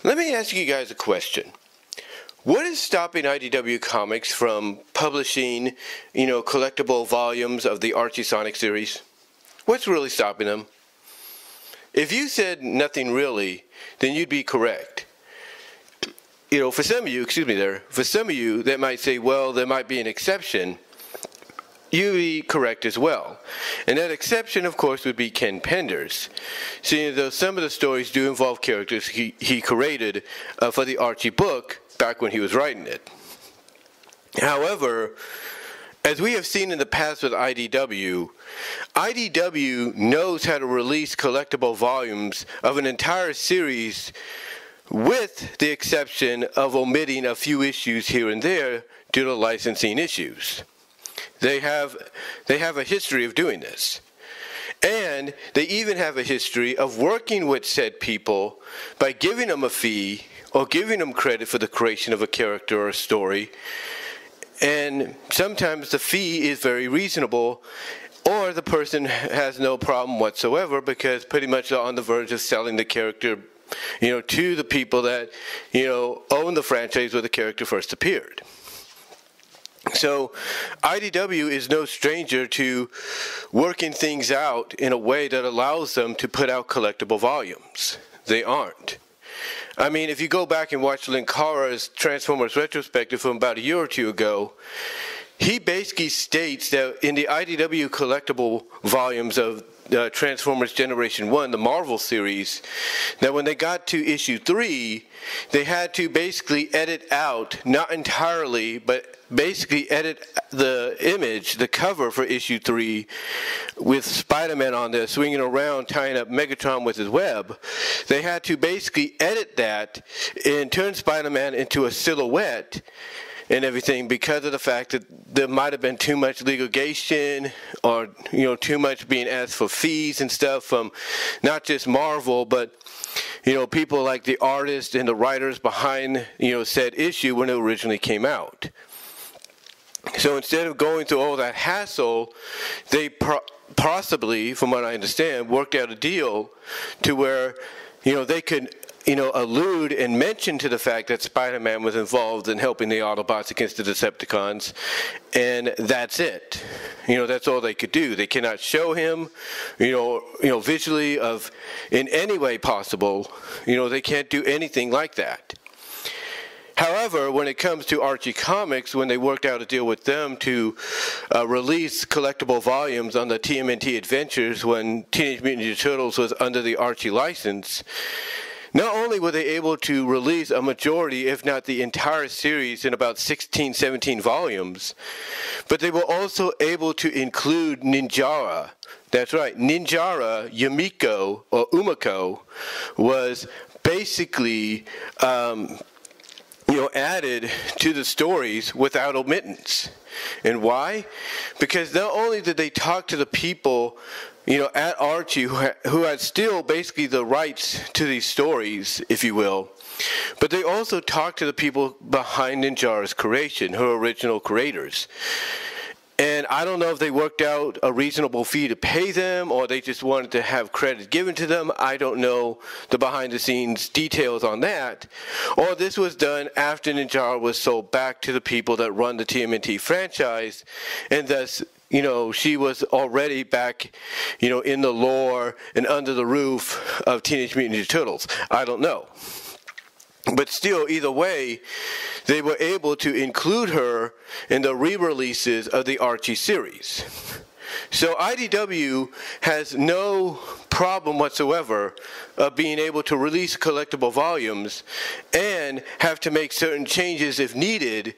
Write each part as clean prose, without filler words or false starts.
Let me ask you guys a question. What is stopping IDW Comics from publishing, collectible volumes of the Archie Sonic series? What's really stopping them? If you said nothing really, then you'd be correct. For some of you, that might say, well, there might be an exception. You'd be correct as well. And that exception, of course, would be Ken Penders. Seeing though some of the stories do involve characters he created for the Archie book back when he was writing it. However, as we have seen in the past with IDW knows how to release collectible volumes of an entire series with the exception of omitting a few issues here and there due to licensing issues. They have a history of doing this. And they even have a history of working with said people by giving them a fee or giving them credit for the creation of a character or a story. And sometimes the fee is very reasonable, or the person has no problem whatsoever because pretty much they're on the verge of selling the character, to the people that, own the franchise where the character first appeared. So IDW is no stranger to working things out in a way that allows them to put out collectible volumes. They aren't. I mean, if you go back and watch Linkara's Transformers retrospective from about a year or two ago, he basically states that in the IDW collectible volumes of Transformers Generation 1, the Marvel series, that when they got to issue 3, they had to basically edit out, not entirely, but basically edit the image, the cover for issue 3, with Spider-Man on there swinging around, tying up Megatron with his web. They had to basically edit that and turn Spider-Man into a silhouette and everything because of the fact that there might have been too much litigation or, too much being asked for fees and stuff from not just Marvel, but, people like the artists and the writers behind, said issue when it originally came out. So instead of going through all that hassle, they possibly, from what I understand, worked out a deal to where, they could allude and mention to the fact that Spider-Man was involved in helping the Autobots against the Decepticons, and that's it. That's all they could do. They cannot show him, visually in any way possible. They can't do anything like that. However, when it comes to Archie Comics, when they worked out a deal with them to release collectible volumes on the TMNT Adventures when Teenage Mutant Ninja Turtles was under the Archie license, not only were they able to release a majority, if not the entire series in about 16, 17 volumes, but they were also able to include Ninjara. That's right, Ninjara, Yumiko, or Umiko, was basically added to the stories without omittance. And why? Because not only did they talk to the people, at Archie who had still basically the rights to these stories, if you will, but they also talked to the people behind Ninjara's creation, her original creators. And I don't know if they worked out a reasonable fee to pay them or they just wanted to have credit given to them. I don't know the behind-the-scenes details on that. Or this was done after Ninjara was sold back to the people that run the TMNT franchise, and thus, she was already back, in the lore and under the roof of Teenage Mutant Ninja Turtles. I don't know. But still, either way, they were able to include her in the re-releases of the Archie series. So IDW has no problem whatsoever of being able to release collectible volumes and have to make certain changes if needed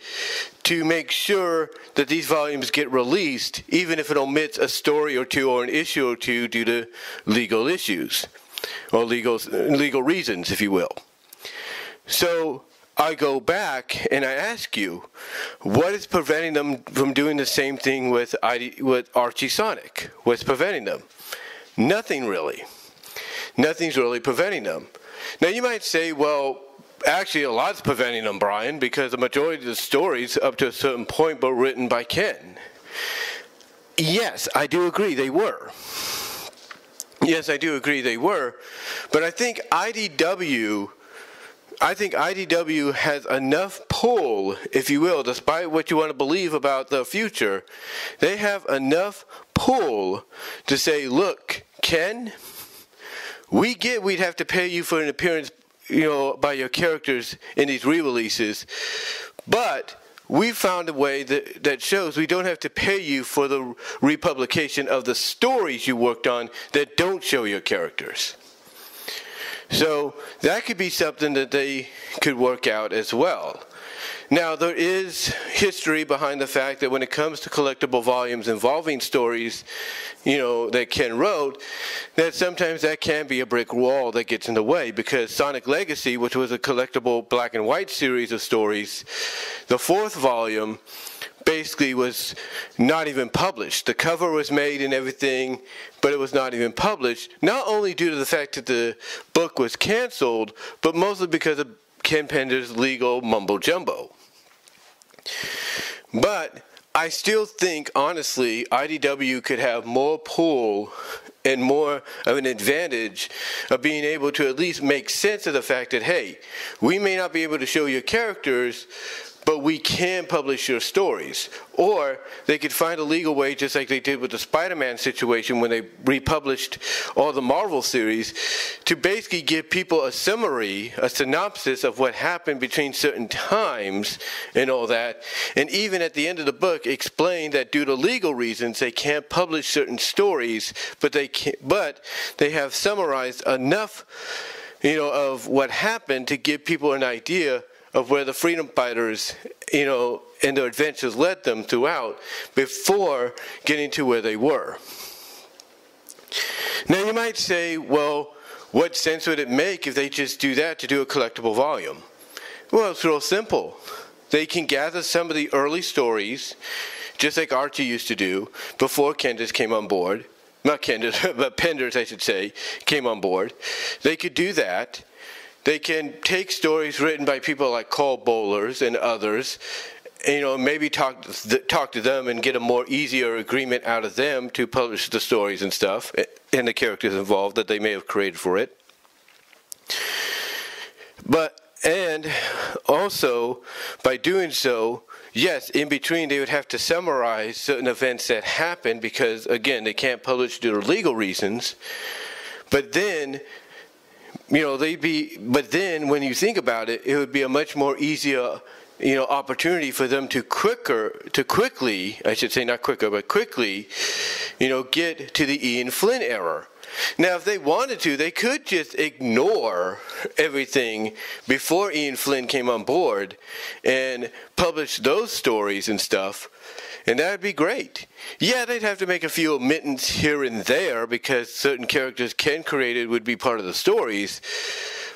to make sure that these volumes get released, even if it omits a story or two or an issue or two due to legal issues or legal reasons, if you will. So I go back and I ask you, what is preventing them from doing the same thing with Archie Sonic? What's preventing them? Nothing really. Nothing's really preventing them. Now you might say, well, actually a lot's preventing them, Brian, because the majority of the stories up to a certain point were written by Ken. Yes, I do agree they were. Yes, I do agree they were. But I think IDW I think IDW has enough pull, if you will, despite what you want to believe about the future, they have enough pull to say, look, Ken, we get we'd have to pay you for an appearance, by your characters in these re-releases, but we found a way that shows we don't have to pay you for the republication of the stories you worked on that don't show your characters. So that could be something that they could work out as well. Now, there is history behind the fact that when it comes to collectible volumes involving stories, that Ken wrote, that sometimes that can be a brick wall that gets in the way, because Sonic Legacy, which was a collectible black and white series of stories, the 4th volume basically was not even published. The cover was made and everything, but it was not even published, not only due to the fact that the book was canceled, but mostly because of Ken Penders' legal mumbo-jumbo. But I still think, honestly, IDW could have more pull and more of an advantage of being able to at least make sense of the fact that, hey, we may not be able to show your characters, but we can publish your stories. Or they could find a legal way, just like they did with the Spider-Man situation when they republished all the Marvel series, to basically give people a summary, a synopsis of what happened between certain times and all that. And even at the end of the book, explain that due to legal reasons, they can't publish certain stories, but they have summarized enough, of what happened to give people an idea of where the freedom fighters, and their adventures led them throughout before getting to where they were. Now you might say, well, what sense would it make if they just do that to do a collectible volume? Well, it's real simple. They can gather some of the early stories, just like Archie used to do, before Penders came on board. Not Penders, but Penders, I should say, came on board. They could do that. They can take stories written by people like Cole Bowlers and others, maybe talk to them and get a more easier agreement out of them to publish the stories and stuff, and the characters involved that they may have created for it. And also, by doing so, yes, in between they would have to summarize certain events that happened because, again, they can't publish due to legal reasons. But then, but then when you think about it, it would be a much more easier, opportunity for them to quickly, I should say not quicker, but quickly, get to the Ian Flynn era. Now, if they wanted to, they could just ignore everything before Ian Flynn came on board and publish those stories and stuff, and that would be great. Yeah, they'd have to make a few omissions here and there because certain characters Ken created would be part of the stories,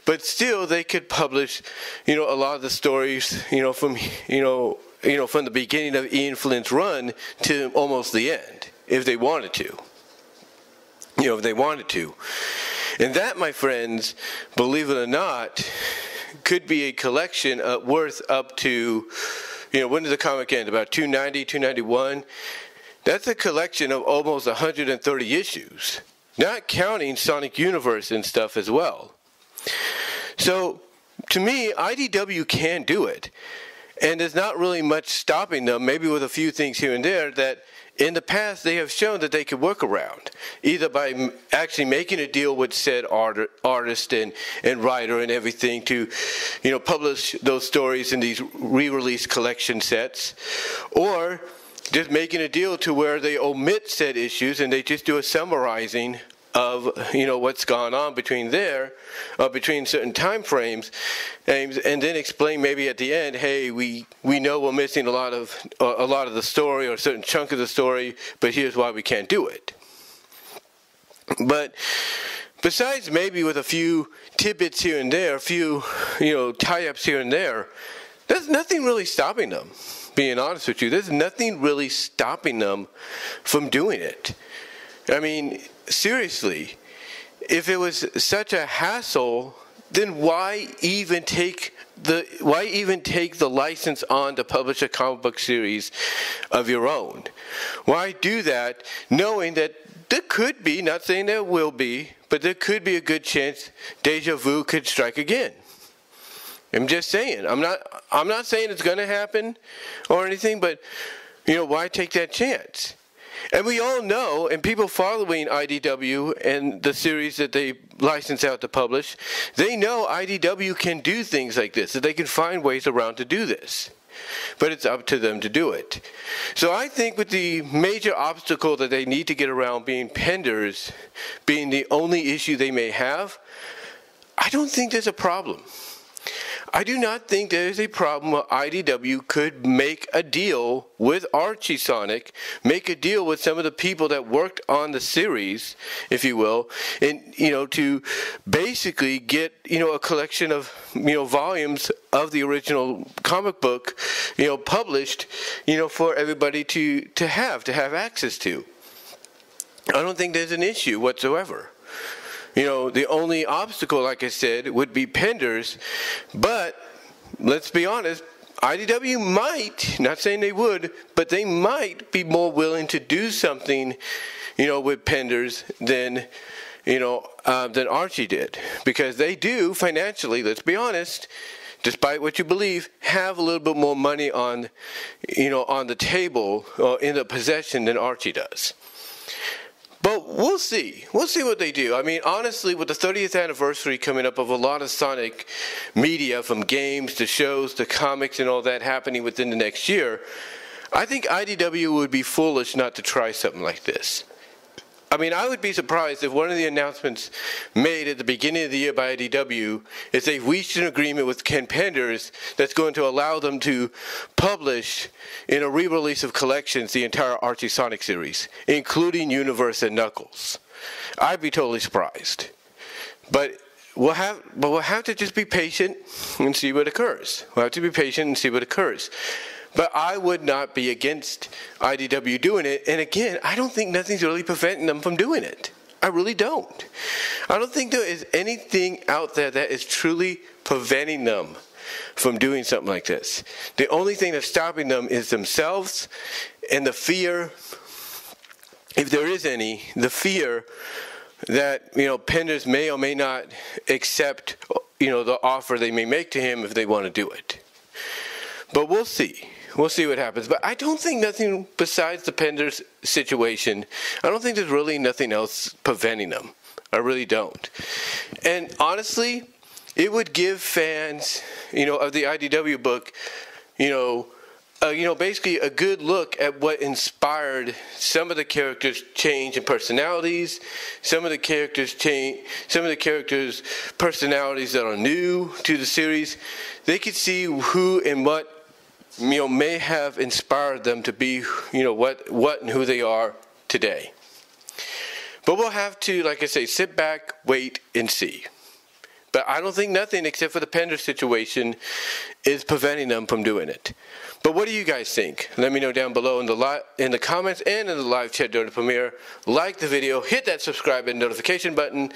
but still they could publish, a lot of the stories, from the beginning of Ian Flynn's run to almost the end, if they wanted to. And that, my friends, believe it or not, could be a collection worth up to, when did the comic end? About 290, 291? That's a collection of almost 130 issues, not counting Sonic Universe and stuff as well. So, to me, IDW can do it. And there's not really much stopping them, maybe with a few things here and there, that in the past they have shown that they could work around, either by actually making a deal with said artist and writer and everything to, publish those stories in these re-release collection sets, or just making a deal to where they omit said issues and they just do a summarizing of what's gone on between certain time frames, and then explain maybe at the end, hey, we know we're missing a lot of the story or a certain chunk of the story, but here's why we can't do it. But besides maybe with a few tidbits here and there, a few tie-ups here and there, there's nothing really stopping them. Being honest with you, there's nothing really stopping them from doing it. I mean, seriously, if it was such a hassle, then why even take the license on to publish a comic book series of your own? Why do that knowing that there could be, not saying there will be, but there could be a good chance deja vu could strike again? I'm just saying. I'm not saying it's going to happen or anything, but why take that chance? And we all know, and people following IDW and the series that they license out to publish, they know IDW can do things like this, that they can find ways around to do this. But it's up to them to do it. So I think with the major obstacle that they need to get around being Penders being the only issue they may have, I don't think there's a problem. I do not think there is a problem where IDW could make a deal with Archie Sonic, make a deal with some of the people that worked on the series, if you will, and to basically get a collection of volumes of the original comic book published for everybody to have access to. I don't think there's an issue whatsoever. The only obstacle, like I said, would be Penders. But let's be honest, IDW might, not saying they would, but they might be more willing to do something, with Penders than Archie did. Because they do financially, let's be honest, despite what you believe, have a little bit more money on the table or in the possession than Archie does. But we'll see. We'll see what they do. I mean, honestly, with the 30th anniversary coming up of a lot of Sonic media, from games to shows to comics and all that happening within the next year, I think IDW would be foolish not to try something like this. I mean, I would be surprised if one of the announcements made at the beginning of the year by IDW is they've reached an agreement with Ken Penders that's going to allow them to publish in a re-release of collections the entire Archie Sonic series, including Universe and Knuckles. I'd be totally surprised. But we'll have to just be patient and see what occurs. We'll have to be patient and see what occurs. But I would not be against IDW doing it. And again, I don't think nothing's really preventing them from doing it. I really don't. I don't think there is anything out there that is truly preventing them from doing something like this. The only thing that's stopping them is themselves and the fear, if there is any, the fear that, Penders may or may not accept, the offer they may make to him if they want to do it. But we'll see. We'll see what happens. But I don't think nothing besides the Penders situation, I don't think there's really nothing else preventing them. I really don't. And honestly, it would give fans, of the IDW book, basically a good look at what inspired some of the characters' change in personalities, some of the characters' personalities that are new to the series. They could see who and what may have inspired them to be, what and who they are today. But we'll have to, like I say, sit back, wait, and see. But I don't think nothing except for the Penders situation is preventing them from doing it. But what do you guys think? Let me know down below in the comments and in the live chat during the premiere. Like the video, hit that subscribe and notification button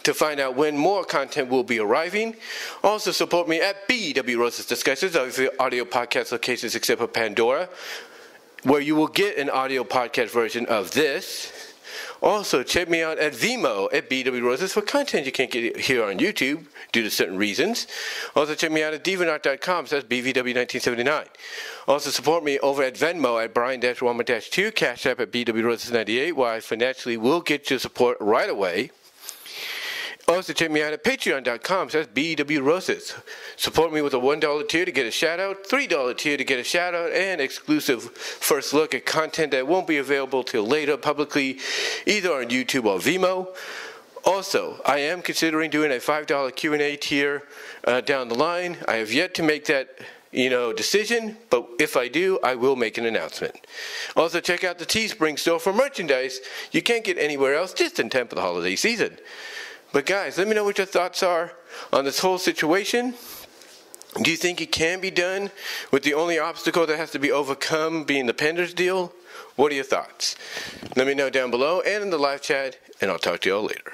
to find out when more content will be arriving. Also support me at BW Roses Discussions, audio podcast locations except for Pandora, where you will get an audio podcast version of this. Also, check me out at VENMO at BW Roses for content you can't get here on YouTube due to certain reasons. Also, check me out at divanart.com, so that's BVW1979. Also, support me over at Venmo at Brian-Wama-2, Cash App at BW Roses98, where I financially will get your support right away. Also, check me out at patreon.com, so that's BW Roses. Support me with a $1 tier to get a shout-out, $3 tier to get a shout-out, and exclusive first look at content that won't be available till later publicly, either on YouTube or Vimeo. Also, I am considering doing a $5 Q&A tier down the line. I have yet to make that decision, but if I do, I will make an announcement. Also, check out the Teespring store for merchandise you can't get anywhere else, just in time for the holiday season. But guys, let me know what your thoughts are on this whole situation. Do you think it can be done with the only obstacle that has to be overcome being the Penders deal? What are your thoughts? Let me know down below and in the live chat, and I'll talk to you all later.